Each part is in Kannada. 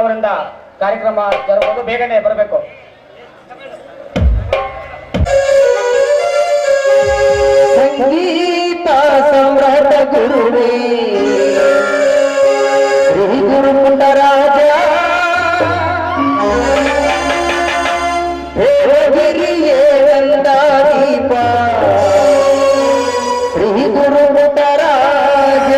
ಅವರಿಂದ ಕಾರ್ಯಕ್ರಮ ಜರುಗುವುದು, ಬೇಗನೆ ಬರಬೇಕು. ಸಂಗೀತ ಸಮ್ರಾಟ ಗುರುವೇ ಶ್ರೀ ಗುರು ಪುಂಡರಾಜ ಹೇಗಿರಿಯೇ ವಂದ ದೀಪ ಶ್ರೀ ಗುರು ಪುಂಡರಾಜ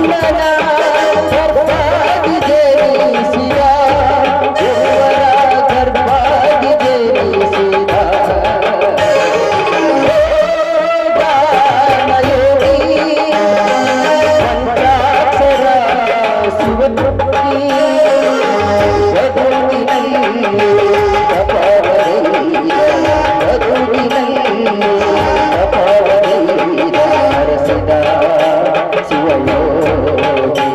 ಅಮ್ಮನ ಗರ್ಭಾಗಿ ಜನಿಸಿದ ದೇವರ ಗರ್ಭಾಗಿ ಜನಿಸಿದ ಮಂತ್ರಾಕ್ಷರ ಶಿವತೃಪ್ತಿ ಗದುಗಿನಲ್ಲಿ ತಪವರೈದ ಗದುಗಿನಲ್ಲಿ ತಪವರೈದ ಹರಸಿದ ಶಿವಯೋಗಿ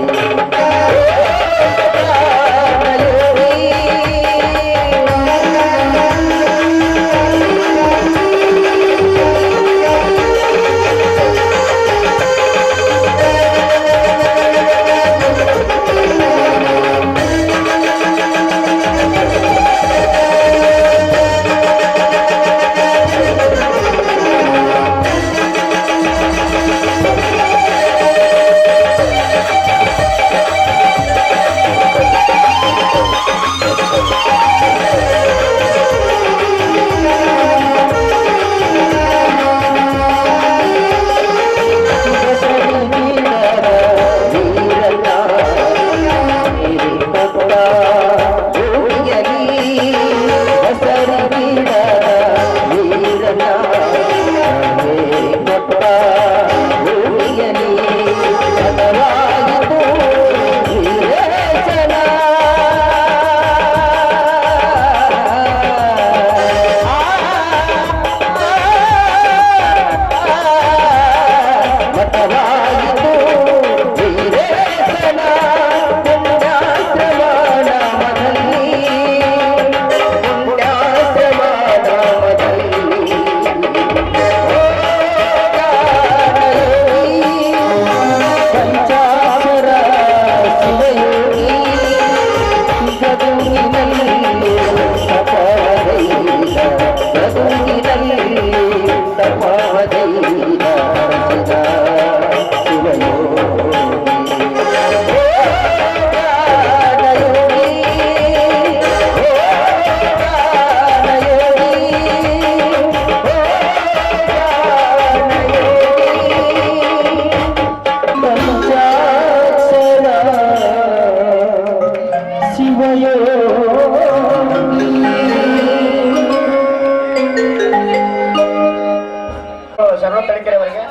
ಶರಣು ತಳಿಕೆರೆ ಅವರಿಗೆ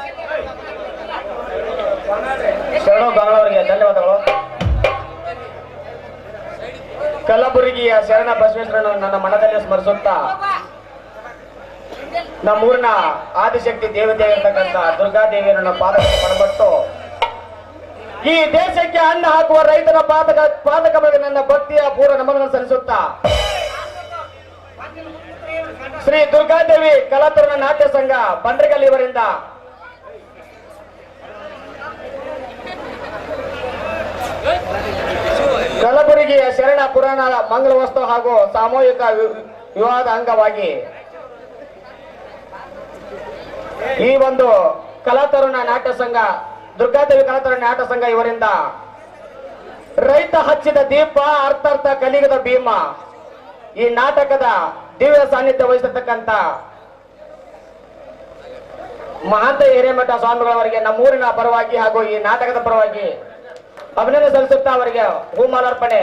ಶರಣು ಬಾಂಗಳವರಿಗೆ ಧನ್ಯವಾದಗಳು. ಕಲಬುರಗಿಯ ಶರಣ ಬಸವೇಶ್ವರನು ನನ್ನ ಮನದಲ್ಲಿ ಸ್ಮರಿಸುತ್ತಾ ನಮ್ಮೂರಿನ ಆದಿಶಕ್ತಿ ದೇವತೆಯಾಗಿರ್ತಕ್ಕಂಥ ದುರ್ಗಾದೇವಿಯರನ್ನು ಪಾದಕ್ಕೆ ಪಡಬಟ್ಟು ಈ ದೇಶಕ್ಕೆ ಅನ್ನ ಹಾಕುವ ರೈತರ ಪಾದಕ ಬಗ್ಗೆ ನನ್ನ ಭಕ್ತಿಯ ಪೂರ್ವ ನಮನವನ್ನು ಸಲ್ಲಿಸುತ್ತಾ ಶ್ರೀ ದುರ್ಗಾದೇವಿ ಕಲಾತರುಣ ನಾಟ್ಯ ಸಂಘ ಬಂಡ್ರಿಗಲ್ ಇವರಿಂದ ಕಲಬುರಗಿಯ ಶರಣ ಪುರಾಣ ಮಂಗಳವಸ್ತು ಹಾಗೂ ಸಾಮೂಹಿಕ ವಿವಾಹದ ಅಂಗವಾಗಿ ಈ ಒಂದು ಕಲಾತರುಣ ನಾಟ್ಯ ಸಂಘ ದುರ್ಗಾದೇವಿ ಕಲಾತರುಣ ನಾಟ್ಯ ಸಂಘ ಇವರಿಂದ ರೈತ ಹಚ್ಚಿದ ದೀಪ ಅರ್ಥಾರ್ಥ ಕಲಿಗದ ಭೀಮ ಈ ನಾಟಕದ ದಿವ್ಯ ಸಾನ್ನಿಧ್ಯ ವಹಿಸತಕ್ಕಂತ ಮಹಾಂತ ಹಿರೇಮಠ ಸ್ವಾಮಿಗಳವರಿಗೆ ನಮ್ಮೂರಿನ ಪರವಾಗಿ ಹಾಗೂ ಈ ನಾಟಕದ ಪರವಾಗಿ ಅಭಿನಂದನೆ ಸಲ್ಲಿಸುತ್ತಾ ಅವರಿಗೆ ಹೂಮಾಲಾರ್ಪಣೆ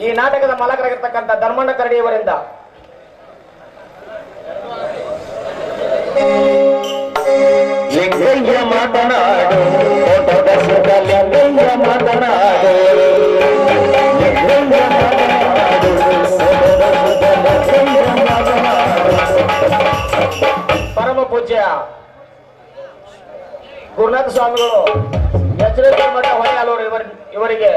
ಈ ನಾಟಕದ ಮಾಲಕರಾಗಿರ್ತಕ್ಕಂಥ ಧರ್ಮಣ್ಣ ಕರಡಿ ಇವರಿಂದ. ಲಿಂಗಯ್ಯ ಮಾತನಾಡು ಫೋಟೋದ ಸುತ್ತ ಲಿಂಗಯ್ಯ ಮಾತನಾಡು ಲಿಂಗಯ್ಯ ಮಾತನಾಡು ಫೋಟೋದ ಸುತ್ತ ಲಿಂಗಯ್ಯ ಮಾತನಾಡು. ಪರಮ ಪೂಜ್ಯ ಗುರುನಾಥ ಸ್ವಾಮಿಗಳು ಎಚ್ಚರಿಕೆ ಮಠ ಹೊಳೆಯಾಲೂರು ಇವರಿಗೆ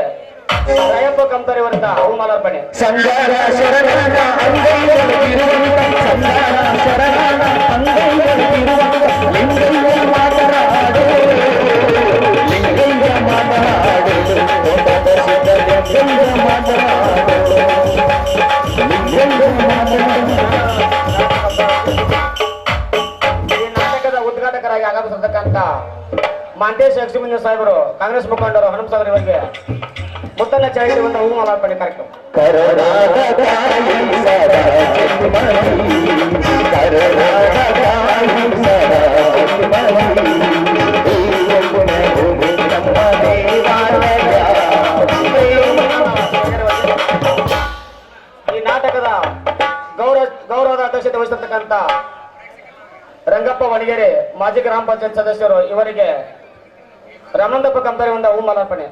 ರಾಯಪ್ಪ ಕಂತರ್ ಇವರಿಂದ ಹೂಮಾಲಾರ್ಪಣೆ. ಸಂಗಾರ ಶರಣನ ಅಂಗೈಯಲ್ಲಿರುವಂತ ಸಂಗಾರ ಶರಣನ ಅಂಗೈಯಲ್ಲಿರುವಂತ ಲಿಂಗಯ್ಯ ಮಾತನಾಡು ಲಿಂಗಯ್ಯ ಮಾತನಾಡು ಫೋಟೋದ ಸುತ್ತ ಲಿಂಗಯ್ಯ ಮಾತನಾಡು ಲಿಂಗಯ್ಯ ಮಾತನಾಡು. ಈ ನಾಟಕದ ಉದ್ಘಾಟಕರಾಗಿ ಆಗಮಿಸಿರ್ತಕ್ಕಂಥ ಮಾಂಟೇಶ್ ಲಕ್ಷ್ಮೀ ಸಾಹೇಬರು ಕಾಂಗ್ರೆಸ್ ಮುಖಂಡರು ಹನುಮಸಾಗರ್ ಇವರಿಗೆ ಮುತ್ತನ್ನ ಚಾರಿಟಿ ಒಂದು ಹೂಮಾಲಾರ್ಪಣೆ ಕಾರ್ಯಕ್ರಮ. ಕರುಣಾದ ತಾಯಿ ಸದಾ ಚಿನ್ಮಯಿ ಕರುಣಾದ ತಾಯಿ ಸದಾ ಚಿನ್ಮಯಿ ಈ ಒಂದು ಭೂಮಿ ನಮ್ಮದೇ ಗ್ರಾಮ ಪಂಚಾಯತ್ ಸದಸ್ಯರು ಇವರಿಗೆ ರಮಣದಪ್ಪ ಕಂಪನಿಯಿಂದ ಹೂ ಮಾಲಾರ್ಪಣೆ.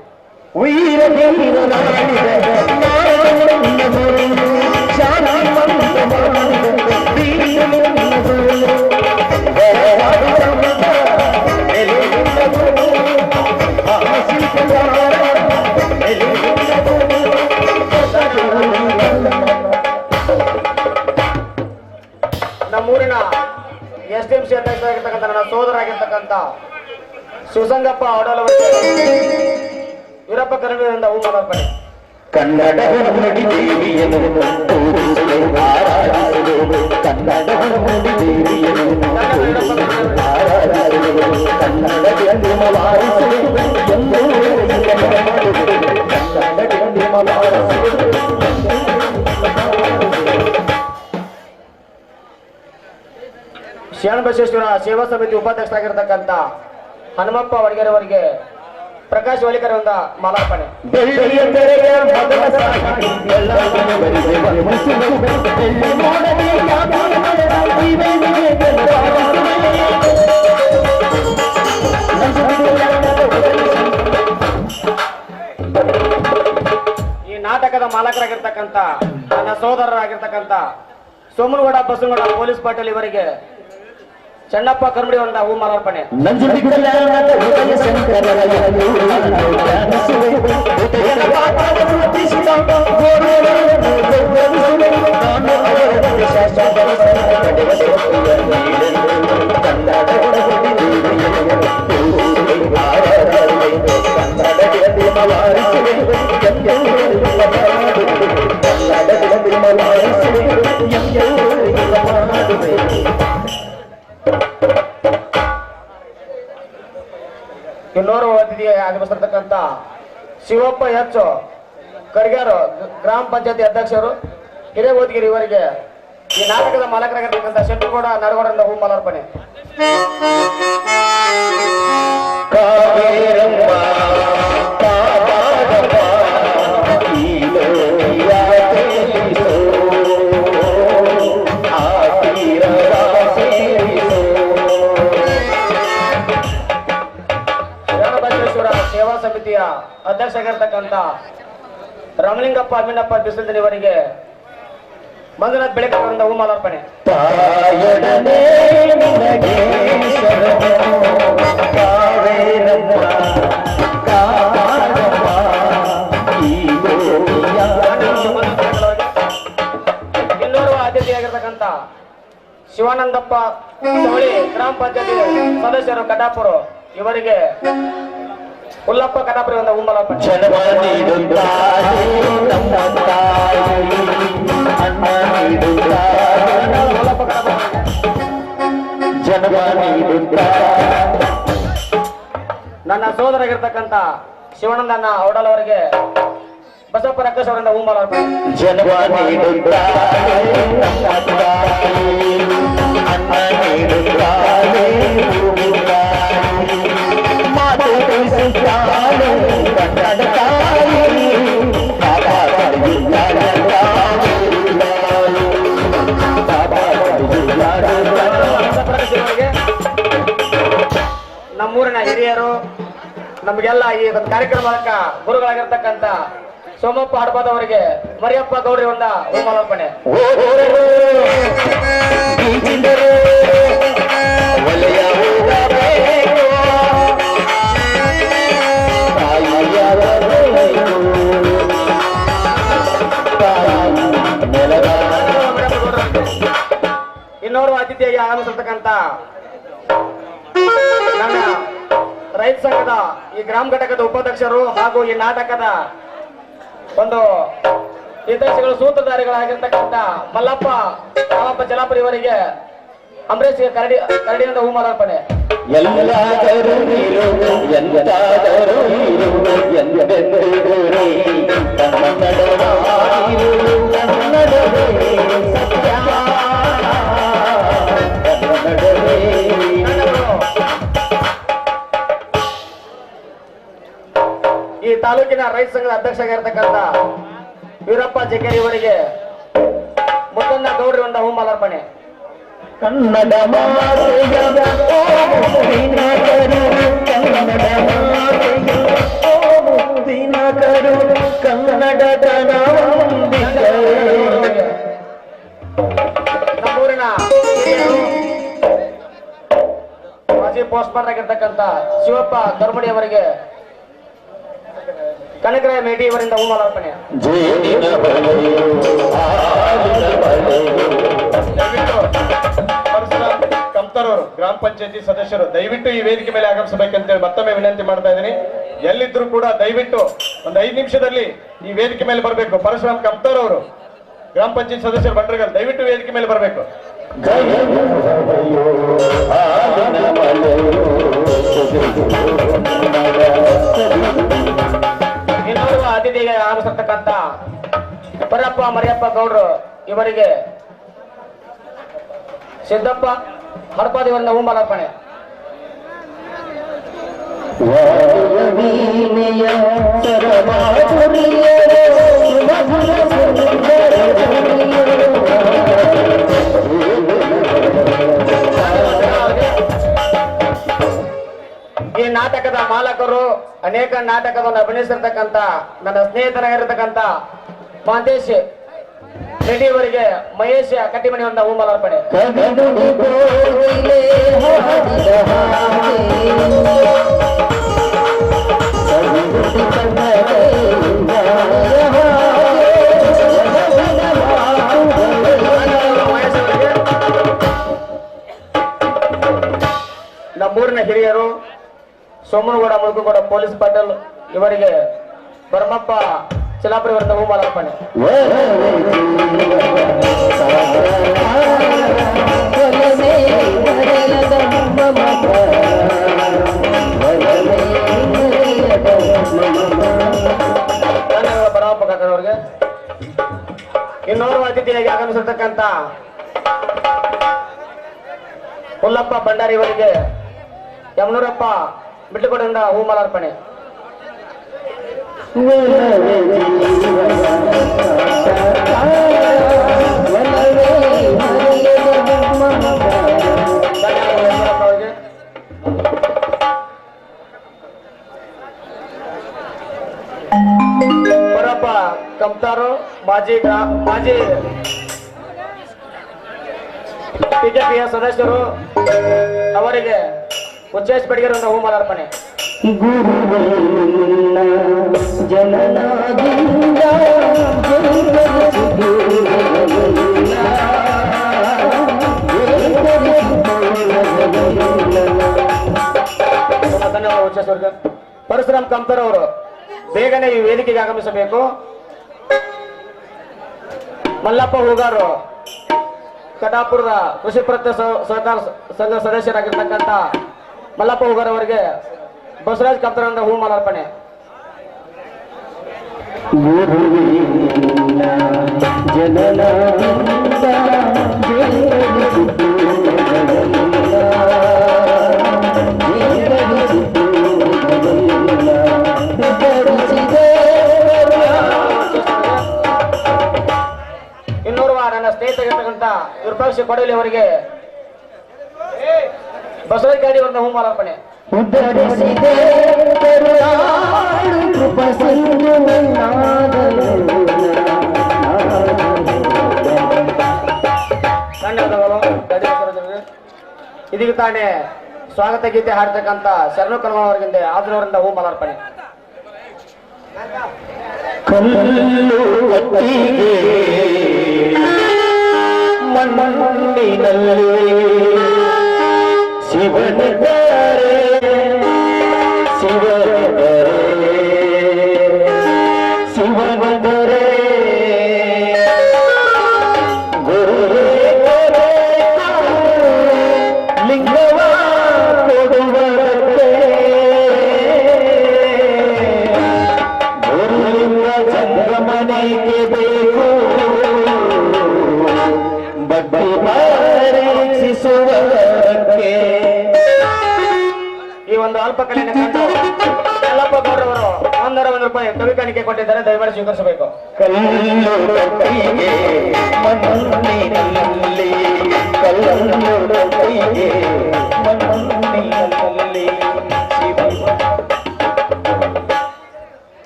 ನಮ್ಮೂರಿನ SDMC ಅಧ್ಯಕ್ಷರಾಗಿರ್ತಕ್ಕಂಥ ನನ್ನ ಸೋದರಾಗಿರ್ತಕ್ಕಂಥ ಶಿವಸಂಗಪ್ಪ ಅವಡಲವರಿಗೆ ವೀರಪ್ಪ ಕರಡಿಯಿಂದ ಹೂ ಮಾಲಾರ್ಪಣೆ. ಕನ್ನಡ ನುಡಿ ದೇವಿಯನ್ನು ಪೂಜಿಸಲು ಆರಾಧಿಸಲು ಕನ್ನಡ ನುಡಿ ದೇವಿಯನ್ನು ಪೂಜಿಸಲು ಆರಾಧಿಸಲು ಕನ್ನಡ ನಿರ್ಮಲಾರಿಸಲು ಎಂದು ಕನ್ನಡ ನಿರ್ಮಲಾರಿಸಲು ಶರಣಬಸವೇಶ್ವರ ಸೇವಾ ಸಮಿತಿ ಉಪಾಧ್ಯಕ್ಷರಾಗಿರ್ತಕ್ಕಂಥ ಹನುಮಪ್ಪ ವಡಗೇರಿ ಅವರಿಗೆ ಪ್ರಕಾಶ್ ವಲಿಕರಿಂದ ಮಾಲಾರ್ಪಣೆ. ಬೆಳ್ಳಿಯ ತೆರೆಯ ಮಗನ ಸಾಗಿ ಎಲ್ಲವನ್ನೂ ಬರಿದೆ ಮನಸ್ಸಿನ ಬೆಳ್ಳಿ ಮೋಡಗೆ ಈ ನಾಟಕದ ಮಾಲಕರಾಗಿರ್ತಕ್ಕಂಥ ನನ್ನ ಸೋದರರಾಗಿರ್ತಕ್ಕಂಥ ಸೋಮನಗೌಡ ಬಸವನಗೌಡ ಪೊಲೀಸ್ ಪಾಟೀಲ್ ಇವರಿಗೆ ಚನ್ನಪ್ಪ ಕರ್ಮಡಿ ಅವರಿಂದ ಹೂ ಮಾಲಾರ್ಪಣೆ. ಇನ್ನೋರ್ವ ಅತಿಥಿ ಆಗಮಿಸಿರ್ತಕ್ಕಂಥ ಶಿವಪ್ಪ ಹೆಚ್ಚು ಕರ್ಗ್ಯಾರು ಗ್ರಾಮ ಪಂಚಾಯತಿ ಅಧ್ಯಕ್ಷರು ಹಿರೇಗೋದಗಿರಿ ಇವರಿಗೆ ಈ ನಾಟಕದ ಮಾಲಕರಾಗಿರ್ತಕ್ಕಂಥ ಶೆಟ್ಟಗೌಡ ನಡಗೌಡರಿಂದ ಹೂ ಮಾಲಾರ್ಪಣೆ. ಸೇವಾ ಸಮಿತಿಯ ಅಧ್ಯಕ್ಷರಾಗಿರ್ತಕ್ಕಂಥ ರಾಮಲಿಂಗಪ್ಪ ಅಮ್ಮಿನಪ್ಪ ಬಿಸಿಲ್ದನಿ ಇವರಿಗೆ ಮಂಜುನಾಥ್ ಬೆಳಕರಿಂದ ಹೂ ಮಾಲಾರ್ಪಣೆ. ಇನ್ನೋರ್ವ ಅತಿಥಿಯಾಗಿರ್ತಕ್ಕಂಥ ಶಿವಾನಂದಪ್ಪ ಚೌಳಿ ಗ್ರಾಮ ಪಂಚಾಯತಿ ಸದಸ್ಯರು ಕಟಾಪುರ ಇವರಿಗೆ ಹುಲ್ಲಪ್ಪ ಕಟಾಪುರದಿಂದ ಹೂ ಮಾಲಾರ್ಪಣೆ. ಜನ್ಮ ನೀಡುತ್ತಾರೆ ನಮ್ಮ ತಾಯಿ ಅನ್ನ ನೀಡುತ್ತಾರೆ ಹುಲ್ಲಪ್ಪ ಕಟಾಪುರ ಜನ್ಮ ನೀಡುತ್ತಾರೆ. ನನ್ನ ಸೋದರಾಗಿರ್ತಕ್ಕಂಥ ಶಿವಾನಂದಣ್ಣ ಔಡಲ್ ಅವರಿಗೆ ಬಸಪ್ಪ ರಕ್ಕಸ್ ಅವರಿಂದ ಹೂ ಮಾಲಾರ್ಪಣೆ. ಜನ್ಮ ನೀಡುತ್ತಾರೆ ನಮ್ಮ ತಾಯಿ ಅನ್ನ ನೀಡುತ್ತಾರೆ ಮಾತು ತಿಳಿಸುತ್ತಾರೆ ಕನ್ನಡ ತಾಯಿ ನಮ್ಮೂರಿನ ಹಿರಿಯರು ನಮಗೆಲ್ಲ ಈ ಒಂದು ಕಾರ್ಯಕ್ರಮಕ್ಕ ಗುರುಗಳಾಗಿರ್ತಕ್ಕಂಥ ಸೋಮಪ್ಪ ಹಡಪದವರಿಗೆ ಮರಿಯಪ್ಪ ಗೌಡ್ರಿ ಒಂದ ಹೂ ಮಾಲಾರ್ಪಣೆ. ಇನ್ನೋರ್ವ ಅತಿಥಿಯಾಗಿ ಆಗಮಿಸಿರ್ತಕ್ಕಂಥ ನನ್ನ ರೈತ ಸಂಘದ ಈ ಗ್ರಾಮ ಘಟಕದ ಉಪಾಧ್ಯಕ್ಷರು ಹಾಗೂ ಈ ನಾಟಕದ ಒಂದು ನಿರ್ದೇಶಕರು ಸೂತ್ರಧಾರಿಗಳಾಗಿರ್ತಕ್ಕಂಥ ಮಲ್ಲಪ್ಪ ರಾಮಪ್ಪ ಜಲಾಪುರಿ ಇವರಿಗೆ ಅಂಬರೀಶ್ ಕರಡಿಯಿಂದ ಹೂ ಮಾಲಾರ್ಪಣೆ. ಎಲ್ಲಾದರೂ ನೀರು ಎಂದಾದರೂ ನೀರು ಎಂದೆಂದಿರುವೆ ಕನ್ನಡವಾಯಿರು ಕನ್ನಡವೇ ಸತ್ಯ ಕನ್ನಡವೇ. ಈ ತಾಲೂಕಿನ ರೈತ ಸಂಘದ ಅಧ್ಯಕ್ಷರಾಗಿರ್ತಕ್ಕಂಥ ವೀರಪ್ಪ ಜಕೇರಿ ಇವರಿಗೆ ಮುತ್ತಣ್ಣ ಗೌಡ್ರಿ ಒಂದ ಹೂ ಮಾಲಾರ್ಪಣೆ. ಕನ್ನಡ ಮಾತೆಯ ಓ ಮುತ್ತಿನಕರು ಕನ್ನಡ ಮಾತೆಯ ಓ ಮುತ್ತಿನಕರು ಕನ್ನಡದ ನಮ್ಮೂರಿನ ಮಾಜಿ ಪೋಸ್ಟ್ಮನ್ ಆಗಿರ್ತಕ್ಕಂಥ ಶಿವಪ್ಪ ದೊರ್ಮಡಿ ಅವರಿಗೆ ಕನಕರಾಯ ಮೇಟಿ ಅವರಿಂದ ಹೂಮಾಲಾರ್ಪಣೆ. ಕಂಪ್ತರವರು ಗ್ರಾಮ ಪಂಚಾಯತಿ ಸದಸ್ಯರು ದಯವಿಟ್ಟು ಈ ವೇದಿಕೆ ಮೇಲೆ ಆಗಮಿಸಬೇಕಂತೇಳಿ ಮತ್ತೊಮ್ಮೆ ವಿನಂತಿ ಮಾಡ್ತಾ ಇದ್ದೀನಿ. ಎಲ್ಲಿದ್ರು ಕೂಡ ದಯವಿಟ್ಟು ಒಂದು 5 ನಿಮಿಷದಲ್ಲಿ ಈ ವೇದಿಕೆ ಮೇಲೆ ಬರಬೇಕು. ಪರಶುರಾಮ್ ಕಂಪ್ತರವರು ಗ್ರಾಮ ಪಂಚಾಯತ್ ಸದಸ್ಯರು ಬಂಡ್ರಗಲ್ ದಯವಿಟ್ಟು ವೇದಿಕೆ ಮೇಲೆ ಬರಬೇಕು. ಇನ್ನೋರ್ವ ಅತಿಥಿಗೆ ಆಗಮಿಸಿರ್ತಕ್ಕಂಥ ಪರಪ್ಪ ಮರಿಯಪ್ಪ ಗೌಡ್ರು ಇವರಿಗೆ ಸಿದ್ದಪ್ಪ ಹಡಪಾದಿ ಅವರಿಂದ ಹೂಮಾಲಾರ್ಪಣೆ. ಈ ನಾಟಕದ ಮಾಲಕರು ಅನೇಕ ನಾಟಕವನ್ನು ಅಭಿನಯಿಸಿರ್ತಕ್ಕಂಥ ನನ್ನ ಸ್ನೇಹಿತನಾಗಿರ್ತಕ್ಕಂಥ ಮಾಂತೇಶ್ ರೆಡ್ಡಿ ಅವರಿಗೆ ಮಹೇಶ್ ಕಟ್ಟಿಮಣಿಯವರಿಂದ ಹೂಮಾಲಾರ್ಪಣೆ. ನಮ್ಮೂರಿನ ಹಿರಿಯರು ಸೋಮನಗೌಡ ಮುಳುಗುಗೌಡ ಪೊಲೀಸ್ ಪಾಟೀಲ್ ಇವರಿಗೆ ಭರಮಪ್ಪ ಚಿಲಾಪುರಿ ಅವರಿಂದ ಹೂಮಾಲಾರ್ಪಣೆ. ಭರಮಪ್ಪ ಕಾಕರವರಿಗೆ ಇನ್ನೋರ್ವ ಅತಿಥಿಯಾಗಿ ಆಗಮಿಸಿರ್ತಕ್ಕಂಥ ಹುಲ್ಲಪ್ಪ ಭಂಡಾರಿ ಇವರಿಗೆ ಯಮನೂರಪ್ಪ ಬಿಟ್ಟುಕೊಡಿಂದ ಹೂಮಾಲಾರ್ಪಣೆ. ಪರಪ್ಪ ಕಂಪ್ತಾರು ಮಾಜಿ ಬಿಜೆಪಿಯ ಸದಸ್ಯರು ಅವರಿಗೆ ಉಚ್ಚೇಶ್ ಬೆಡಗೇರಿಂದ ಹೂಮಾಲಾರ್ಪಣೆ. ಗುರುವನ್ನ ಜನನಾದಿಂದ ಧನ್ಯವಾದ. ಪರಶುರಾಮ್ ಕಂಪ್ತರ್ ಅವರು ಬೇಗನೆ ಈ ವೇದಿಕೆಗೆ ಆಗಮಿಸಬೇಕು. ಮಲ್ಲಪ್ಪ ಹುಗಾರು ಕಟಾಪುರದ ಕೃಷಿ ಪ್ರತ್ಯ ಸಹಕಾರ ಸಂಘ ಸದಸ್ಯರಾಗಿರ್ತಕ್ಕಂಥ ಮಲ್ಲಪ್ಪ ಹುಗಾರ್ ಅವರಿಗೆ ಬಸವರಾಜ್ ಕಂಪ್ತರಿಂದ ಹೂಮಾಲಾರ್ಪಣೆ. ಇನ್ನೋರ್ವ ನನ್ನ ಸ್ನೇಹಿತರಾಗಿರ್ತಕ್ಕಂಥ ವಿರೂಪಾಕ್ಷ ಕೊಡಲಿ ಅವರಿಗೆ ಬಸವರಾಜ್ ಗಾಡಿ ಅವರನ್ನ ಹೂಮಾಲಾರ್ಪಣೆ. ಧನ್ಯವಾದಗಳು. ಇದೀಗ ತಾನೇ ಸ್ವಾಗತ ಗೀತೆ ಹಾಡ್ತಕ್ಕಂಥ ಶರಣು ಕಲ್ಮವರಿಂದ ಆದ್ರವರಿಂದ ಹೂಮಾಲಾರ್ಪಣೆ. ಮಣ್ಣಿನಲ್ಲಿ ಶಿವನಿದ್ದಾರೆ ಶಿವನದರೆ ಗುರು ಲಿಂಗವ ಕೊಡುವರತೆ ಗುರುಲಿಂಗ ಚಂದ್ರಮನೆಗೆ ಬೇಕು ಬಡ್ಡಿ ಪರೀಕ್ಷಿಸುವಕ್ಕೆ. ಈ ಒಂದು ಅಲ್ಪ ಕಲೆಯನ್ನು ಕಂಡು ಯಲ್ಲಪ್ಪ ಗೌಡ್ರು ರೂಪಾಯಿ ಕವಿ ಕಾಣಿಕೆ ಕೊಟ್ಟಿದ್ದಾರೆ, ದಯಮಾಡಿ ಸ್ವೀಕರಿಸಬೇಕು. ಕಲ್ಲುಡ ಕೈಗೆ ಮಣ್ಣಲ್ಲಿ ಕಲ್ಲುಡ ಕೈಗೆ ಮಣ್ಣಲ್ಲಿ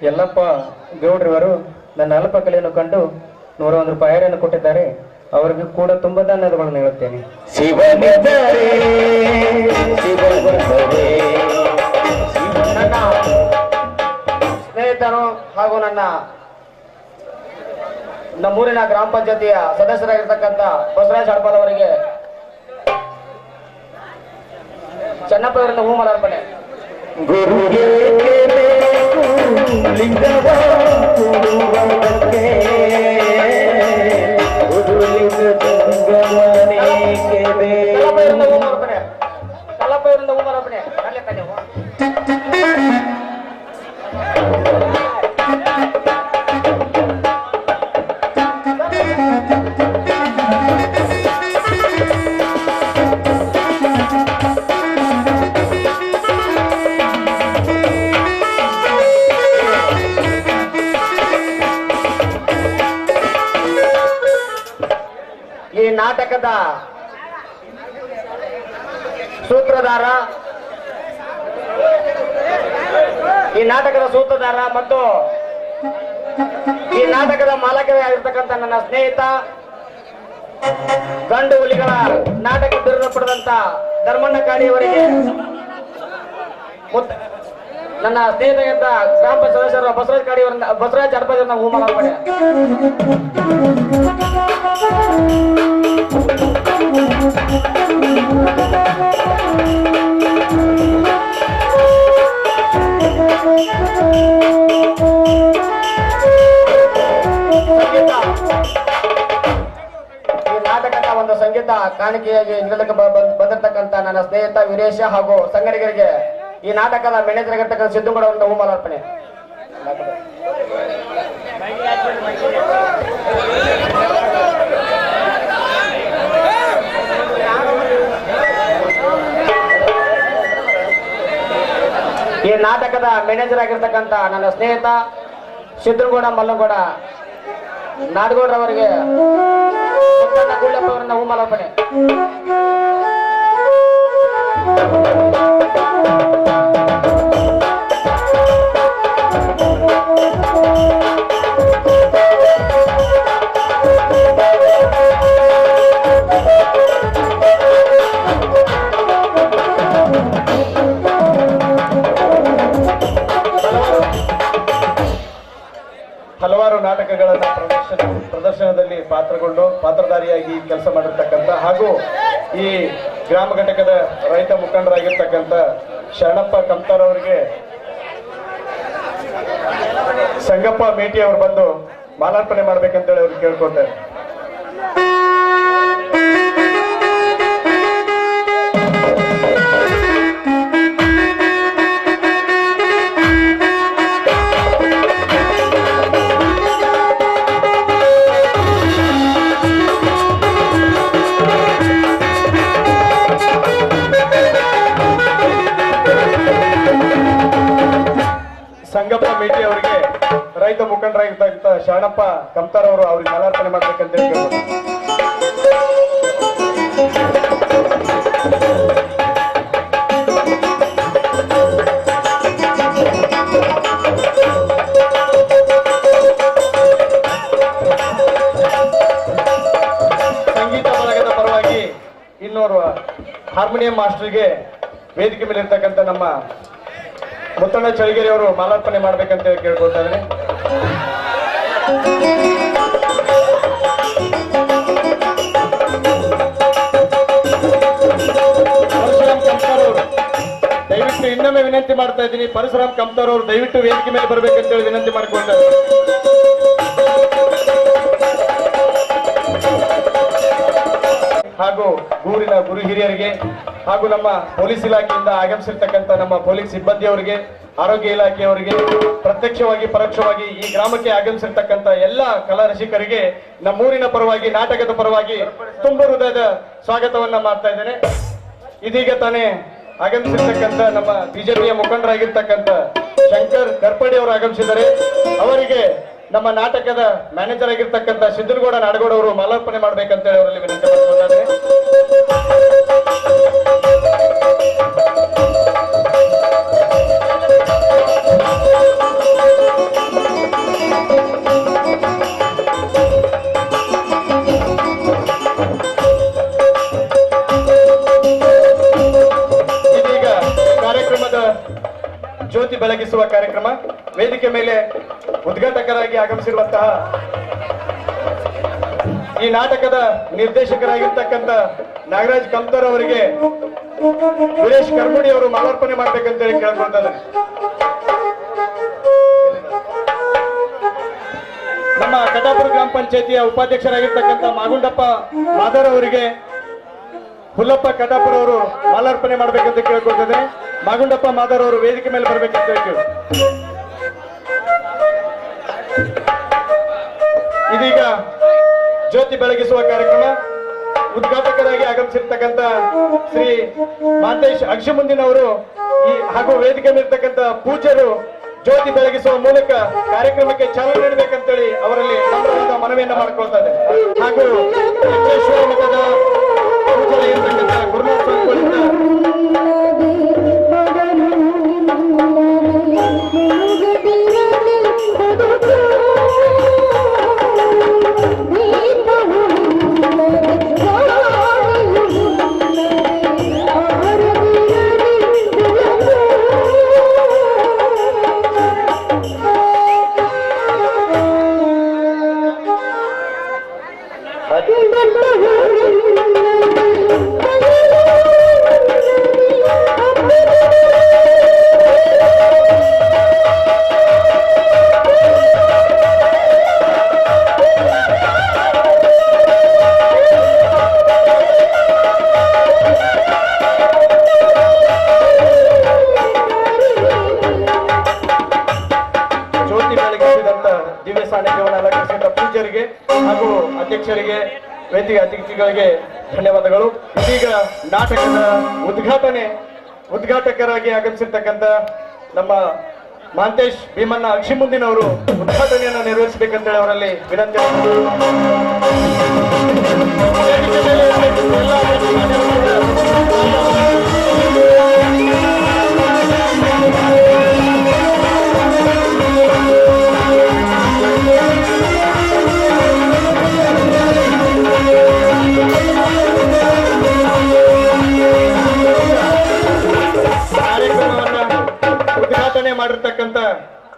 ಯಲ್ಲಪ್ಪ ಗೌಡ್ರವರು ನನ್ನ ಅಲ್ಪ ಕಲೆಯನ್ನು ಕಂಡು 101 ರೂಪಾಯಿಯನ್ನು ಕೊಟ್ಟಿದ್ದಾರೆ. ಅವರಿಗೆ ಕೂಡ ತುಂಬಾ ಧನ್ಯವಾದಗಳನ್ನು ಹೇಳುತ್ತೇನೆ. ಶಿವನಿದ್ದಾರೆ ಶಿವನಿದ್ದಾರೆ ನನ್ನ ಸ್ನೇಹಿತರು ಹಾಗೂ ನಮ್ಮೂರಿನ ಗ್ರಾಮ ಪಂಚಾಯತಿಯ ಸದಸ್ಯರಾಗಿರ್ತಕ್ಕಂಥ ಬಸವರಾಜ್ ಹಡಪದ್ ಅವರಿಗೆ ಚೆನ್ನಪ್ಪ ಅವರಿಂದ ಹೂಮಾಲಾರ್ಪಣೆ. ಗುರುಗೆ ಲಿಂಗವ ಕೊಡುವುದಕ್ಕೆ ಗುರುಲಿಂಗ ಜಂಗಮನೇಕೆ ಕಲ್ಲಪ್ಪ ಅವರಿಂದ ಹೂಮಾಲಾರ್ಪಣೆ. ಈ ನಾಟಕದ ಸೂತ್ರಧಾರ ಮತ್ತು ಈ ನಾಟಕದ ಮಾಲಕವೇ ಆಗಿರ್ತಕ್ಕಂಥ ನನ್ನ ಸ್ನೇಹಿತ, ಗಂಡು ಹುಲಿಗಳ ನಾಟಕ ಬಿರುದ ಪಡೆದಂತ ಧರ್ಮಣ್ಣ ಕಾಡಿಯವರಿಗೆ, ನನ್ನ ಸ್ನೇಹಿತ ಗ್ರಾಮ ಪಂಚಾಯತ್ ಸದಸ್ಯರು ಬಸವರಾಜ್ ಹಡಪದ್ ಅವರನ್ನ ಹೂಮಾಲಾರ್ಪಣೆ. ಈ ನಾಟಕದ ಒಂದು ಸಂಗೀತ ಕಾಣಿಕೆಯಾಗಿ ನೀಡಲಿಕ್ಕೆ ಬಂದಿರತಕ್ಕಂತ ನನ್ನ ಸ್ನೇಹಿತ ವೀರೇಶ ಹಾಗೂ ಸಂಗಡಿಗರಿಗೆ ಈ ನಾಟಕದ ಮ್ಯಾನೇಜರ್ ಆಗಿರ್ತಕ್ಕಂಥ ಸಿದ್ದುಗೌಡ ಅವರಿಂದ ಹೂಮಾಲಾರ್ಪಣೆ. ಈ ನಾಟಕದ ಮ್ಯಾನೇಜರ್ ಆಗಿರ್ತಕ್ಕಂಥ ನನ್ನ ಸ್ನೇಹಿತ ಸಿದ್ದುಗೌಡ ಮಲ್ಲಗೌಡ ನಾಡಗೌಡ್ರವರಿಗೆ ಗುಳ್ಳಪ್ಪ ಅವರನ್ನ ಹೂಮಾಲಾರ್ಪಣೆ. ಹಲವಾರು ನಾಟಕಗಳನ್ನ ಪ್ರದರ್ಶನದಲ್ಲಿ ಪಾತ್ರಧಾರಿಯಾಗಿ ಕೆಲಸ ಮಾಡಿರ್ತಕ್ಕಂಥ ಹಾಗೂ ಈ ಗ್ರಾಮ ಘಟಕದ ರೈತ ಮುಖಂಡರಾಗಿರ್ತಕ್ಕಂಥ ಶರಣಪ್ಪ ಕಂತಾರ್ ಅವರಿಗೆ ಸಂಗಪ್ಪ ಮೇಟಿ ಅವರು ಬಂದು ಮಾಲಾರ್ಪಣೆ ಮಾಡ್ಬೇಕಂತೇಳಿ ಅವ್ರಿಗೆ ಕೇಳ್ಕೊತಾರೆ. ಸಂಗಪ್ಪ ಮೇಟಿ ಅವರಿಗೆ ರೈತ ಮುಖಂಡರಾಗಿರ್ತಕ್ಕಂಥ ಶರಣಪ್ಪ ಕಂತಾರ್ ಅವರು ಅವ್ರಿಗೆ ಮಾಲಾರ್ಪಣೆ ಮಾಡ್ಬೇಕಂತ ಹೇಳ್ಬೋದು. ಸಂಗೀತ ಬಳಗದ ಪರವಾಗಿ ಇನ್ನೋರ್ವ ಹಾರ್ಮೋನಿಯಂ ಮಾಸ್ಟರ್ಗೆ ವೇದಿಕೆ ಮೇಲೆ ಇರ್ತಕ್ಕಂಥ ನಮ್ಮ ಮುತ್ತಣ್ಣ ಚಳಿಗೇರಿ ಅವರು ಮಾಲಾರ್ಪಣೆ ಮಾಡ್ಬೇಕಂತ ಕೇಳ್ಕೊಳ್ತಾ ಇದ್ದೀನಿ. ಪರಶುರಾಮ್ ಕಂತಾರ್ ಅವರು ದಯವಿಟ್ಟು ಇನ್ನೊಮ್ಮೆ ವಿನಂತಿ ಮಾಡ್ತಾ ಇದ್ದೀನಿ. ಪರಶುರಾಮ್ ಕಂತಾರ್ ಅವರು ದಯವಿಟ್ಟು ವೇದಿಕೆ ಮೇಲೆ ಬರ್ಬೇಕಂತೇಳಿ ವಿನಂತಿ ಮಾಡಿಕೊಳ್ತಾ ಇದ್ದೀನಿ. ಹಾಗೂ ಊರಿನ ಗುರು ಹಿರಿಯರಿಗೆ ಹಾಗೂ ನಮ್ಮ ಪೊಲೀಸ್ ಇಲಾಖೆಯಿಂದ ಆಗಮಿಸಿರ್ತಕ್ಕಂಥ ನಮ್ಮ ಪೊಲೀಸ್ ಸಿಬ್ಬಂದಿಯವರಿಗೆ, ಆರೋಗ್ಯ ಇಲಾಖೆಯವರಿಗೆ, ಪ್ರತ್ಯಕ್ಷವಾಗಿ ಪರೋಕ್ಷವಾಗಿ ಈ ಗ್ರಾಮಕ್ಕೆ ಆಗಮಿಸಿರ್ತಕ್ಕಂಥ ಎಲ್ಲ ಕಲಾ ರಸಿಕರಿಗೆ ನಮ್ಮೂರಿನ ಪರವಾಗಿ, ನಾಟಕದ ಪರವಾಗಿ ತುಂಬ ಹೃದಯದ ಸ್ವಾಗತವನ್ನ ಮಾಡ್ತಾ ಇದ್ದೇನೆ. ಇದೀಗ ತಾನೇ ಆಗಮಿಸಿರ್ತಕ್ಕಂಥ ನಮ್ಮ ಬಿಜೆಪಿಯ ಮುಖಂಡರಾಗಿರ್ತಕ್ಕಂಥ ಶಂಕರ್ ಕರ್ಪಡಿ ಅವರು ಆಗಮಿಸಿದ್ದಾರೆ. ಅವರಿಗೆ ನಮ್ಮ ನಾಟಕದ ಮ್ಯಾನೇಜರ್ ಆಗಿರ್ತಕ್ಕಂಥ ಸಿದ್ದನಗೌಡ ನಾಡಗೌಡ ಅವರು ಮಾಲಾರ್ಪಣೆ ಮಾಡ್ಬೇಕಂತೇಳಿ ಅವರಲ್ಲಿ ವಿನಂತಿ ಮಾಡ್ಕೊಳ್ತಾರೆ. ಇದೀಗ ಕಾರ್ಯಕ್ರಮದ ಜ್ಯೋತಿ ಬೆಳಗಿಸುವ ಕಾರ್ಯಕ್ರಮ. ವೇದಿಕೆ ಮೇಲೆ ಉದ್ಘಾಟಕರಾಗಿ ಆಗಮಿಸಿರುವಂತಹ ಈ ನಾಟಕದ ನಿರ್ದೇಶಕರಾಗಿರ್ತಕ್ಕಂಥ ನಾಗರಾಜ್ ಕಮ್ತರ್ ಅವರಿಗೆ ಸುರೇಶ್ ಕರ್ಮುಡಿ ಅವರು ಮಾಲಾರ್ಪಣೆ ಮಾಡ್ಬೇಕಂತೇಳಿ ಕೇಳ್ಕೊಳ್ತಾ ಇದ್ದಾರೆ. ನಮ್ಮ ಕಟಾಪುರ ಗ್ರಾಮ ಪಂಚಾಯತಿಯ ಉಪಾಧ್ಯಕ್ಷರಾಗಿರ್ತಕ್ಕಂಥ ಮಾಗುಂಡಪ್ಪ ಮಾದರ್ ಅವರಿಗೆ ಹುಲ್ಲಪ್ಪ ಕಟಾಪುರ ಅವರು ಮಾಲಾರ್ಪಣೆ ಮಾಡ್ಬೇಕಂತ ಕೇಳ್ಕೊಳ್ತಿದ್ದಾರೆ. ಮಾಗುಂಡಪ್ಪ ಮಾದರ್ ಅವರು ವೇದಿಕೆ ಮೇಲೆ ಬರ್ಬೇಕಂತ ಕೇಳಿ. ಇದೀಗ ಜ್ಯೋತಿ ಬೆಳಗಿಸುವ ಕಾರ್ಯಕ್ರಮ. ಉದ್ಘಾಟಕರಾಗಿ ಆಗಮಿಸಿರ್ತಕ್ಕಂಥ ಶ್ರೀ ಮಾಂತೇಶ್ ಅಕ್ಷಮುಂದಿನವರು ಹಾಗೂ ವೇದಿಕೆ ಮೇಲಿರ್ತಕ್ಕಂಥ ಪೂಜ್ಯರು ಜ್ಯೋತಿ ಬೆಳಗಿಸುವ ಮೂಲಕ ಕಾರ್ಯಕ್ರಮಕ್ಕೆ ಚಾಲನೆ ನೀಡಬೇಕಂತೇಳಿ ಅವರಲ್ಲಿ ನಮ್ರವಾದ ಮನವಿಯನ್ನ ಮಾಡ್ಕೊಳ್ತಾ ಇದೆ. ಹಾಗೂ ಯಕ್ಷೇಶ್ವರ ಮಠದ ಪೂಜ್ಯರಾಗಿರ್ತಕ್ಕಂಥ ಗುರುನಾಥ ಸ್ವಾಮಿಗಳಿಂದ ದಿವ್ಯ ಸಾನ್ನಿಧ್ಯವನ್ನು ಅಲಂಕರಿಸಿದ ಪೂಜ್ಯರಿಗೆ ಹಾಗೂ ಅಧ್ಯಕ್ಷರಿಗೆ, ವೇದಿಕೆ ಅತಿಥಿಗಳಿಗೆ ಧನ್ಯವಾದಗಳು. ಇದೀಗ ನಾಟಕದ ಉದ್ಘಾಟಕರಾಗಿ ಆಗಮಿಸಿರ್ತಕ್ಕಂಥ ನಮ್ಮ ಮಾಂತೇಶ್ ಭೀಮಣ್ಣ ಅಕ್ಷಿಮುಂದಿನವರು ಉದ್ಘಾಟನೆಯನ್ನು ನೆರವೇರಿಸಬೇಕಂತೇಳಿ ಅವರಲ್ಲಿ ವಿನಂತಿ. ಉದ್ಘಾಟನೆ ಮಾಡಿರ್ತಕ್ಕಂಥ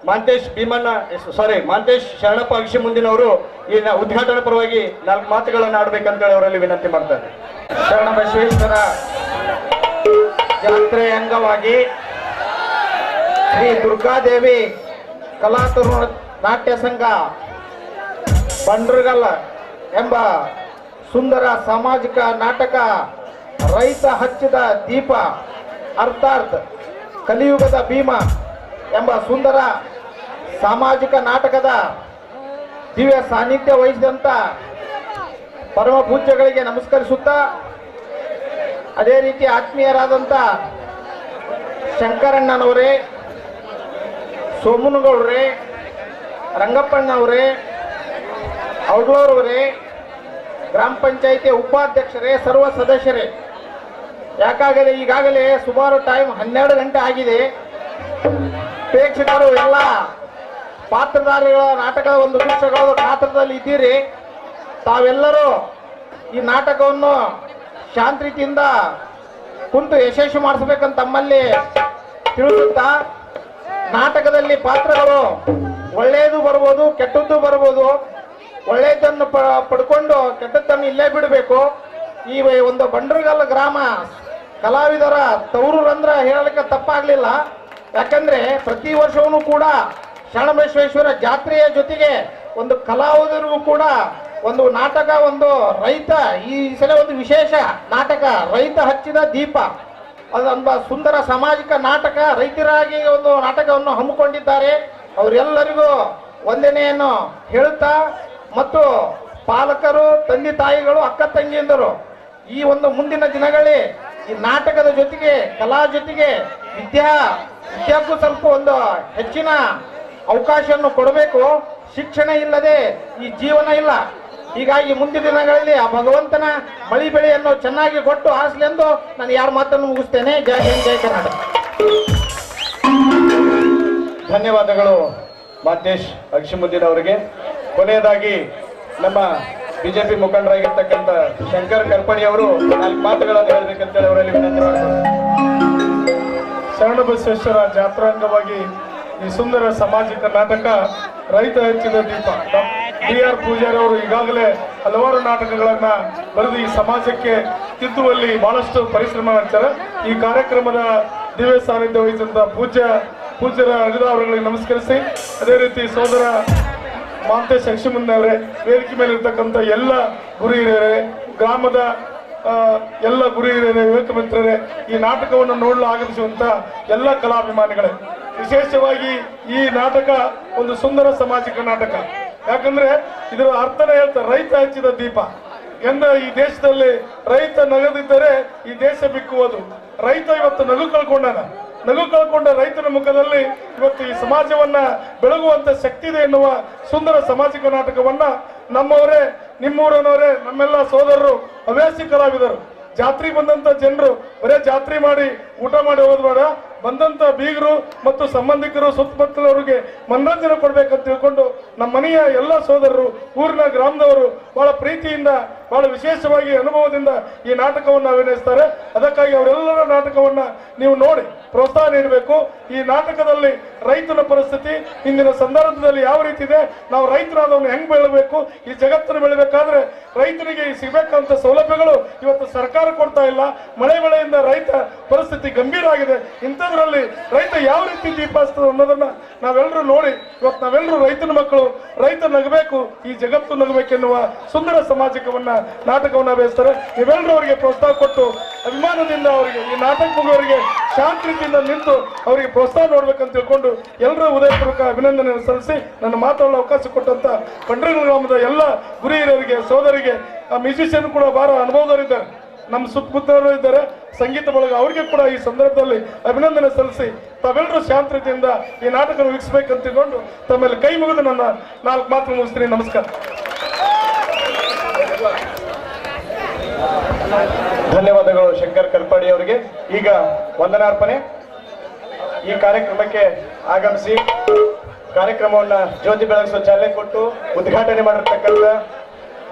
ಮಾಂತೇಶ್ ಶರಣಪ್ಪ ಅಕ್ಷಿಮುಂದಿನವರು ಈ ಉದ್ಘಾಟನಾ ಪರವಾಗಿ 4 ಮಾತುಗಳನ್ನು ಆಡ್ಬೇಕಂತೇಳಿ ಅವರಲ್ಲಿ ವಿನಂತಿ ಮಾಡ್ತಾರೆ. ಶರಣ ಬಸವೇಶ್ವರ ಜಾತ್ರೆಯ ಅಂಗವಾಗಿ ಶ್ರೀ ದುರ್ಗಾದೇವಿ ಕಲಾತರುಣ ನಾಟ್ಯ ಸಂಘ ಬಂಡ್ರಗಲ್ಲ ಎಂಬ ಸುಂದರ ಸಾಮಾಜಿಕ ನಾಟಕ, ರೈತ ಹಚ್ಚಿದ ದೀಪ ಅರ್ಥಾತ್ ಕಲಿಯುಗದ ಭೀಮ ಎಂಬ ಸುಂದರ ಸಾಮಾಜಿಕ ನಾಟಕದ ದಿವ್ಯ ಸಾನ್ನಿಧ್ಯ ವಹಿಸಿದಂಥ ಪರಮ ಪೂಜ್ಯಗಳಿಗೆ ನಮಸ್ಕರಿಸುತ್ತಾ, ಅದೇ ರೀತಿ ಆತ್ಮೀಯರಾದಂಥ ಶಂಕರಣ್ಣನವರೇ, ಸೋಮನಗೌಡ್ರೆ, ರಂಗಪ್ಪಣ್ಣವರೇ, ಔಡ್ಲೋರವರೇ, ಗ್ರಾಮ ಪಂಚಾಯಿತಿ ಉಪಾಧ್ಯಕ್ಷರೇ, ಸರ್ವ ಸದಸ್ಯರೇ, ಯಾಕಾಗಲೇ ಈಗಾಗಲೇ ಸುಮಾರು ಟೈಮ್ 12 ಗಂಟೆ ಆಗಿದೆ. ಪ್ರೇಕ್ಷಕರು ಎಲ್ಲ ಪಾತ್ರಧಾರಿಗಳ ನಾಟಕದ ಒಂದು ದೃಶ್ಯಗಳು ಪಾತ್ರದಲ್ಲಿ ಇದ್ದೀರಿ. ತಾವೆಲ್ಲರೂ ಈ ನಾಟಕವನ್ನು ಶಾಂತ ರೀತಿಯಿಂದ ಕುಂತು ಯಶಸ್ವಿ ಮಾಡಿಸಬೇಕಂತ ತಮ್ಮಲ್ಲಿ ತಿಳಿಸುತ್ತಾ, ನಾಟಕದಲ್ಲಿ ಪಾತ್ರಗಳು ಒಳ್ಳೆಯದು ಬರ್ಬೋದು, ಕೆಟ್ಟದ್ದು ಬರ್ಬೋದು. ಒಳ್ಳೆಯದನ್ನು ಪಡ್ಕೊಂಡು ಕೆಟ್ಟದ್ದನ್ನು ಇಲ್ಲೇ ಬಿಡಬೇಕು. ಈ ಒಂದು ಬಂಡ್ರಗಲ್ಲ ಗ್ರಾಮ ಕಲಾವಿದರ ತವರೂರಂದ್ರೆ ಹೇಳಲಿಕ್ಕೆ ತಪ್ಪಾಗ್ಲಿಲ್ಲ. ಯಾಕಂದ್ರೆ ಪ್ರತಿ ವರ್ಷವೂ ಕೂಡ ಶರಣಬಸವೇಶ್ವರ ಜಾತ್ರೆಯ ಜೊತೆಗೆ ಒಂದು ಕಲಾವಿದರಿಗೂ ಕೂಡ ಒಂದು ನಾಟಕ, ಒಂದು ರೈತ, ಈ ಸಲ ಒಂದು ವಿಶೇಷ ನಾಟಕ ರೈತ ಹಚ್ಚಿದ ದೀಪ, ಅದೊಂದು ಸುಂದರ ಸಾಮಾಜಿಕ ನಾಟಕ, ರೈತರಾಗಿ ಒಂದು ನಾಟಕವನ್ನು ಹಮ್ಮಿಕೊಂಡಿದ್ದಾರೆ. ಅವರೆಲ್ಲರಿಗೂ ವಂದನೆಯನ್ನು ಹೇಳುತ್ತಾ, ಮತ್ತು ಪಾಲಕರು, ತಂದೆ ತಾಯಿಗಳು, ಅಕ್ಕ ತಂಗಿಯಂದರು ಈ ಒಂದು ಮುಂದಿನ ದಿನಗಳಲ್ಲಿ ಈ ನಾಟಕದ ಜೊತೆಗೆ, ಕಲಾ ಜೊತೆಗೆ ವಿದ್ಯಾ ವಿದ್ಯಾಕ್ಕೂ ಸ್ವಲ್ಪ ಒಂದು ಹೆಚ್ಚಿನ ಅವಕಾಶವನ್ನು ಕೊಡಬೇಕು. ಶಿಕ್ಷಣ ಇಲ್ಲದೆ ಈ ಜೀವನ ಇಲ್ಲ. ಹೀಗಾಗಿ ಮುಂದಿನ ದಿನಗಳಲ್ಲಿ ಆ ಭಗವಂತನ ಮಳಿ ಬೆಳೆಯನ್ನು ಚೆನ್ನಾಗಿ ಕೊಟ್ಟು ಆಸಲೆಂದು ನಾನು ಯಾರ ಮಾತನ್ನು ಮುಗಿಸ್ತೇನೆ. ಜೈ ಹಿಂದ್, ಜೈ ಕರ್ನಾಟಕ. ಧನ್ಯವಾದಗಳು ಮಾತೇಶ್ ಅಕ್ಷಿಮುದ್ದೀನ್ ಅವರಿಗೆ. ಕೊನೆಯದಾಗಿ ನಮ್ಮ ಬಿಜೆಪಿ ಮುಖಂಡರಾಗಿರ್ತಕ್ಕಂಥ ಶಂಕರ್ ಕರ್ಪಣಿ ಅವರು 4 ಮಾತುಗಳನ್ನು ಹೇಳಬೇಕಂತೇಳಿ ಅವರಲ್ಲಿ ವಿನಂತಿ ಮಾಡ್ತಾರೆ. ಶರಣಬಸವೇಶ್ವರ ಜಾತ್ರಾಂಗವಾಗಿ ಈ ಸುಂದರ ಸಾಮಾಜಿಕ ನಾಟಕ ರೈತ ಹೆಚ್ಚಿದ ದೀಪ ಡಿ.ಆರ್. ಪೂಜಾರಿ ಅವರು ಈಗಾಗಲೇ ಹಲವಾರು ನಾಟಕಗಳನ್ನ ಬರೆದು ಈ ಸಮಾಜಕ್ಕೆ ತಿದ್ದುವಲ್ಲಿ ಬಹಳಷ್ಟು ಪರಿಶ್ರಮ ಮಾಡ್ತಾರೆ. ಈ ಕಾರ್ಯಕ್ರಮದ ದಿವ್ಯ ಸಾನ್ನಿಧ್ಯ ವಹಿಸಿದಂತ ಪೂಜ್ಯರ ಅನಿತಾ ಅವರುಗಳಿಗೆ ನಮಸ್ಕರಿಸಿ, ಅದೇ ರೀತಿ ಸೋದರ ಮಾಂತೇಶ್ ಅಕ್ಷಿಮುಂದೆ ಅವರೇ, ವೇದಿಕೆ ಮೇಲೆ ಇರ್ತಕ್ಕಂಥ ಎಲ್ಲ ಗುರು ಹಿರಿಯರೇ, ಗ್ರಾಮದ ಎಲ್ಲ ಗುರು ಹಿರಿಯರೇ, ಯುವಕ ಮಿತ್ರರೇ, ಈ ನಾಟಕವನ್ನು ನೋಡಲು ಆಗಮಿಸುವಂತ ಎಲ್ಲ ಕಲಾಭಿಮಾನಿಗಳೇ, ವಿಶೇಷವಾಗಿ ಈ ನಾಟಕ ಒಂದು ಸುಂದರ ಸಾಮಾಜಿಕ ನಾಟಕ. ಯಾಕಂದ್ರೆ ಇದರ ಅರ್ಥನೇ ಹೇಳ್ತಾರೆ, ರೈತ ಹಚ್ಚಿದ ದೀಪ ಎಂದ ಈ ದೇಶದಲ್ಲಿ ರೈತ ನಗದಿದ್ದರೆ ಈ ದೇಶ ಬಿಕ್ಕುವುದು. ರೈತ ಇವತ್ತು ನಗು ಕಳ್ಕೊಂಡ ರೈತನ ಮುಖದಲ್ಲಿ ಇವತ್ತು ಈ ಸಮಾಜವನ್ನ ಬೆಳಗುವಂತ ಶಕ್ತಿ ಇದೆ ಎನ್ನುವ ಸುಂದರ ಸಾಮಾಜಿಕ ನಾಟಕವನ್ನ ನಮ್ಮವರೇ, ನಿಮ್ಮೂರನವರೇ, ನಮ್ಮೆಲ್ಲ ಸೋದರರು, ಹವ್ಯಾಸಿ ಕಲಾವಿದರು, ಜಾತ್ರೆ ಬಂದಂತ ಜನರು ಬರೇ ಜಾತ್ರೆ ಮಾಡಿ ಊಟ ಮಾಡಿ ಹೋಗೋದು ಬೇಡ, ಬಂದಂತ ಬೀಗರು ಮತ್ತು ಸಂಬಂಧಿಕರು ಸುತ್ತಮುತ್ತಲವರಿಗೆ ಮನರಂಜನೆ ಕೊಡ್ಬೇಕಂತ ತಿಳ್ಕೊಂಡು ನಮ್ಮ ಮನೆಯ ಎಲ್ಲ ಸೋದರರು, ಊರಿನ ಗ್ರಾಮದವರು ಬಹಳ ಪ್ರೀತಿಯಿಂದ, ಬಹಳ ವಿಶೇಷವಾಗಿ ಅನುಭವದಿಂದ ಈ ನಾಟಕವನ್ನು ಅಭಿನಯಿಸ್ತಾರೆ. ಅದಕ್ಕಾಗಿ ಅವರೆಲ್ಲರ ನಾಟಕವನ್ನ ನೀವು ನೋಡಿ ಪ್ರೋತ್ಸಾಹ ನೀಡಬೇಕು. ಈ ನಾಟಕದಲ್ಲಿ ರೈತನ ಪರಿಸ್ಥಿತಿ ಇಂದಿನ ಸಂದರ್ಭದಲ್ಲಿ ಯಾವ ರೀತಿ ಇದೆ, ನಾವು ರೈತರಾದವನು ಹೆಂಗ್ ಬೆಳಬೇಕು, ಈ ಜಗತ್ತನ್ನು ಬೆಳಬೇಕಾದ್ರೆ ರೈತನಿಗೆ ಸಿಗಬೇಕಂತ ಸೌಲಭ್ಯಗಳು ಇವತ್ತು ಸರ್ಕಾರ ಕೊಡ್ತಾ ಇಲ್ಲ. ಮಳೆಯಿಂದ ರೈತ ಪರಿಸ್ಥಿತಿ ಗಂಭೀರ ಆಗಿದೆ. ಇಂಥದ್ರಲ್ಲಿ ರೈತ ಯಾವ ರೀತಿ ದೀಪ ಹಚ್ತದೆ ಅನ್ನೋದನ್ನ ನಾವೆಲ್ಲರೂ ನೋಡಿ ಇವತ್ತು ನಾವೆಲ್ಲರೂ ರೈತನ ಮಕ್ಕಳು, ರೈತ ನಗಬೇಕು, ಈ ಜಗತ್ತು ನಗಬೇಕೆನ್ನುವ ಸುಂದರ ಸಾಮಾಜಿಕವನ್ನ ನಾಟಕವನ್ನ ಬೇಯಿಸ್ತಾರೆ. ನೀವೆಲ್ಲರೂ ಅವರಿಗೆ ಪ್ರೋತ್ಸಾಹ ಕೊಟ್ಟು ಅಭಿಮಾನದಿಂದ ಅವರಿಗೆ ಈ ನಾಟಕ ಮುಗಿಯವರಿಗೆ ಶಾಂತ ರೀತಿಯಿಂದ ನಿಂತು ಅವರಿಗೆ ಪ್ರೋತ್ಸಾಹ ನೋಡ್ಬೇಕಂತ ತಿಳ್ಕೊಂಡು ಎಲ್ಲರೂ ಹೃದಯಪೂರ್ವಕ ಅಭಿನಂದನೆಯನ್ನು ಸಲ್ಲಿಸಿ ನನ್ನ ಮಾತಾಡಲು ಅವಕಾಶ ಕೊಟ್ಟಂತ ಪಂಡ್ರಿನ ಗ್ರಾಮದ ಎಲ್ಲ ಗುರು ಹಿರಿಯರಿಗೆ, ಸೋದರಿಗೆ, ಮ್ಯೂಸಿಷಿಯನ್ ಕೂಡ ಬಹಳ ಅನುಭವದವರಿದ್ದಾರೆ, ನಮ್ಮ ಸುತ್ತಮುತ್ತಲೂ ಇದ್ದಾರೆ, ಸಂಗೀತ ಬಳಗ, ಅವರಿಗೆ ಕೂಡ ಈ ಸಂದರ್ಭದಲ್ಲಿ ಅಭಿನಂದನೆ ಸಲ್ಲಿಸಿ ತಾವೆಲ್ಲರೂ ಶಾಂತ ರೀತಿಯಿಂದ ಈ ನಾಟಕ ವೀಕ್ಷಿಸಬೇಕಂತ ತಿಳ್ಕೊಂಡು ತಮ್ಮಲ್ಲಿ ಕೈ ಮುಗಿದು ನನ್ನ 4 ಮಾತು ಮುಗಿಸ್ತೀನಿ. ನಮಸ್ಕಾರ. ಧನ್ಯವಾದಗಳು ಶಂಕರ್ ಕರ್ಪಾಡಿ ಅವರಿಗೆ. ಈಗ ವಂದನಾರ್ಪಣೆ. ಈ ಕಾರ್ಯಕ್ರಮಕ್ಕೆ ಆಗಮಿಸಿ ಕಾರ್ಯಕ್ರಮವನ್ನ ಜ್ಯೋತಿ ಬೆಳಗಿಸುವ ಚಾಲನೆ ಕೊಟ್ಟು ಉದ್ಘಾಟನೆ ಮಾಡಿರ್ತಕ್ಕಂಥ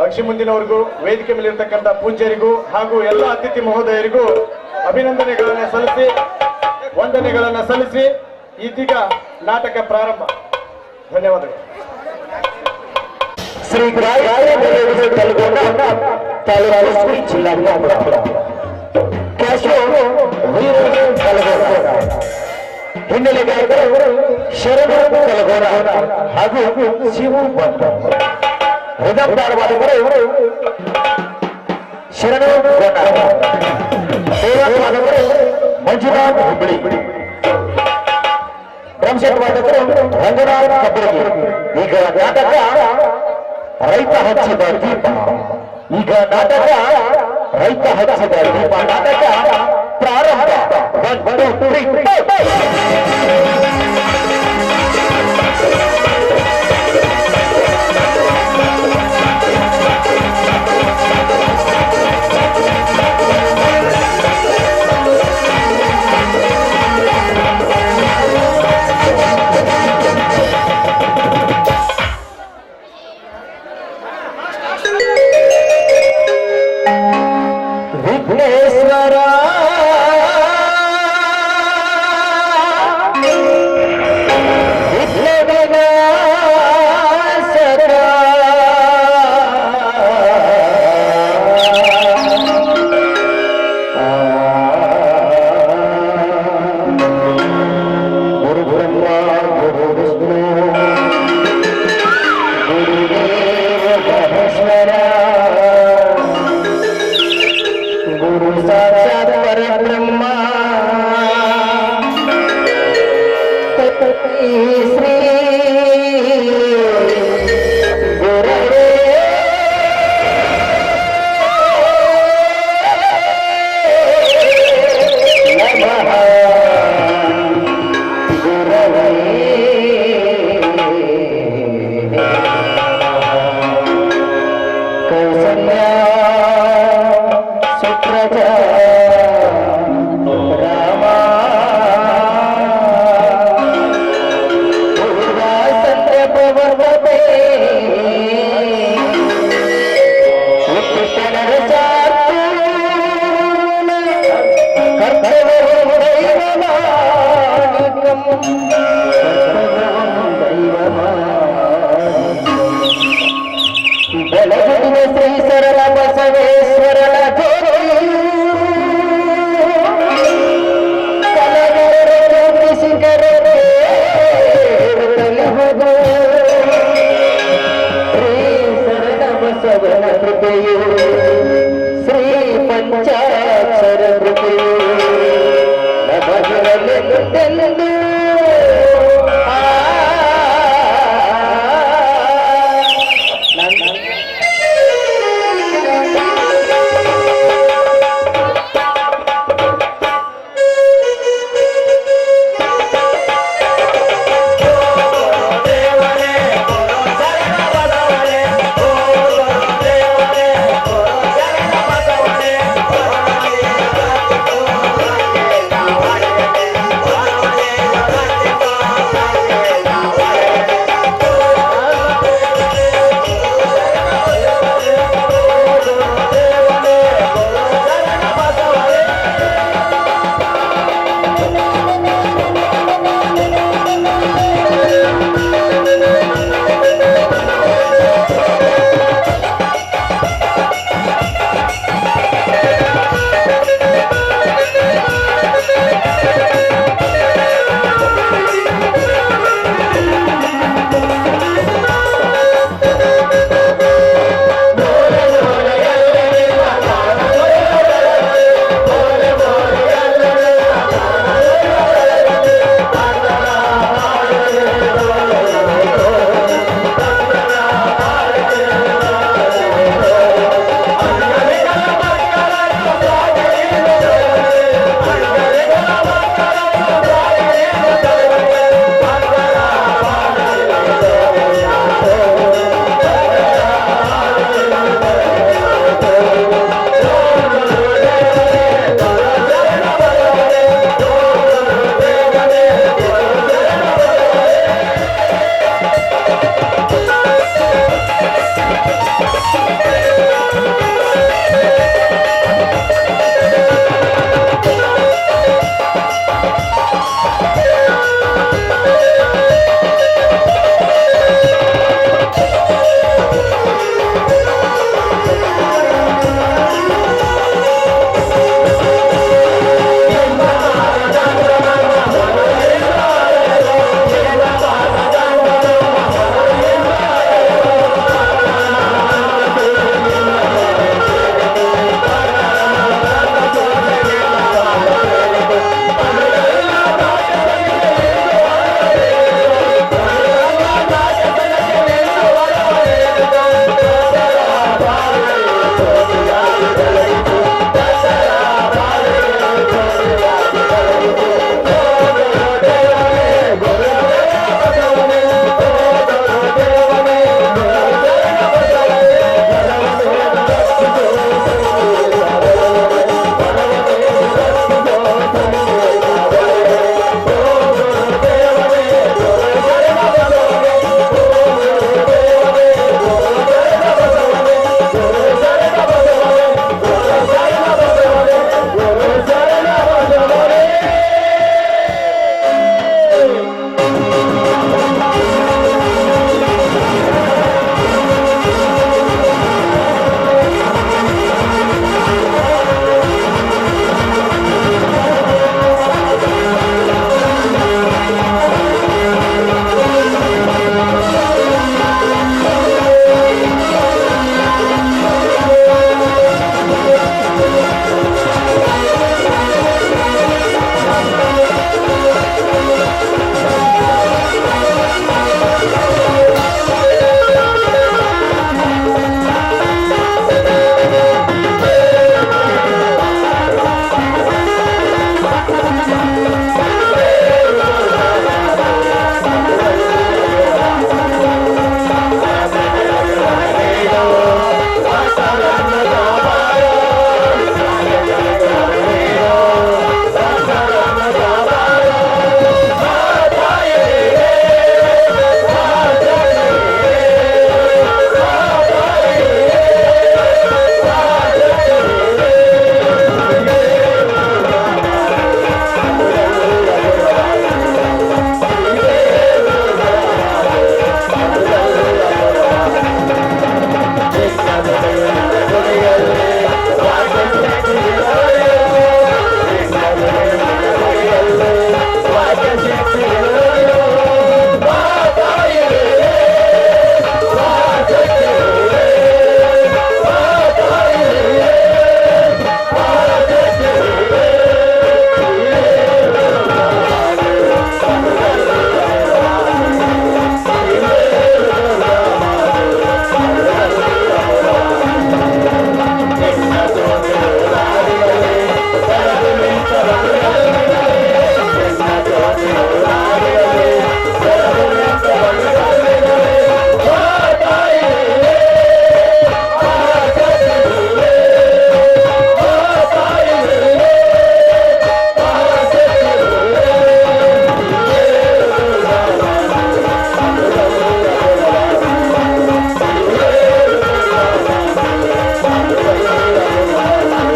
ಅಕ್ಷಿಮುಂದಿನವರಿಗೂ, ವೇದಿಕೆ ಮೇಲೆ ಇರ್ತಕ್ಕಂಥ ಪೂಜ್ಯರಿಗೂ ಹಾಗೂ ಎಲ್ಲ ಅತಿಥಿ ಮಹೋದಯರಿಗೂ ಅಭಿನಂದನೆಗಳನ್ನು ಸಲ್ಲಿಸಿ, ವಂದನೆಗಳನ್ನು ಸಲ್ಲಿಸಿ ಇದೀಗ ನಾಟಕ ಪ್ರಾರಂಭ. ಧನ್ಯವಾದಗಳು. ಶ್ರೀ ಹಿನ್ನೆಲೆ ಗಾಯಕರು ಶರಣ ಕಲಗೋರ ಹಾಗೂ ಶಿವು ಹೃದಯವಾದವರು ಶರಣ ಸೇವಾದವರು ಮಂಜುನಾಥ್ ಹುಬ್ಬಳ್ಳಿ, ಡ್ರಮ್ಸೆಟ್ ವಾದಕರು ರಂಗನಾಥ್ ಕಬ್ಬರಗಿ. ಈಗ ನಾಟಕ ರೈತ ಹಚ್ಚಿದ ದೀಪ. ಈಗ ನಾಟಕ ರೈತ ಹಚ್ಚಿದ ದೀಪ ನಾಟಕ ಪ್ರಾರಂಭ. 1, 2, 3